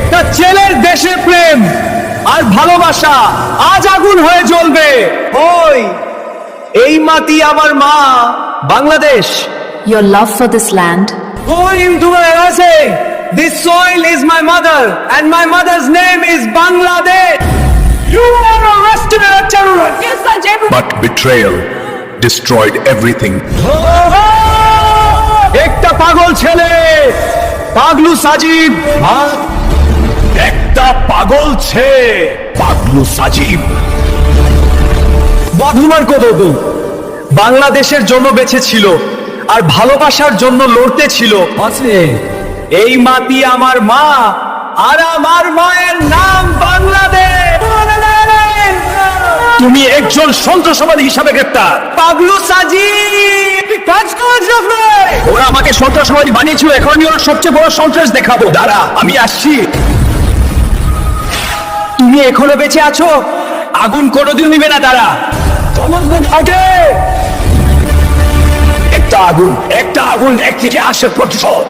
একটা ছেলের দেশে প্রেম আর ভালোবাসা আজ আগুন হয়ে জ্বলবে। ওই এই মাটি আমার মা Bangladesh. Your love for this land, Going into my essay, this soil is my mother and my mother's name is Bangladesh. You are arrested as a terrorist. Yes, sir. But betrayal destroyed everything. একটা পাগল ছেলে, পাগলু সাজিব। একটা পাগল ছেলে, পাগলু সাজিব। বধুমান কদম বাংলাদেশের জন্য বেঁচে ছিল আর ভালোবাসার জন্য লড়তে ছিল। এই মাটি আমার মা আর আমার মায়ের নাম বাংলাদেশ। তুমি একজন সন্ত্রাসবাদী হিসাবে গ্রেপ্তার। পাগলু সাজিব কাজ করছ। ওরা আমাকে সন্ত্রাসবাদী বানিয়েছিল, এখন আমি ওর সবচেয়ে বড় সন্ত্রাস দেখাবো। দাঁড়া, আমি আসছি। তুমি এখনো বেঁচে আছো, আগুন কোনোদিন নিবে না। দাঁড়া, আগে একটা আগুন একদিকে আসে প্রতিশোধ।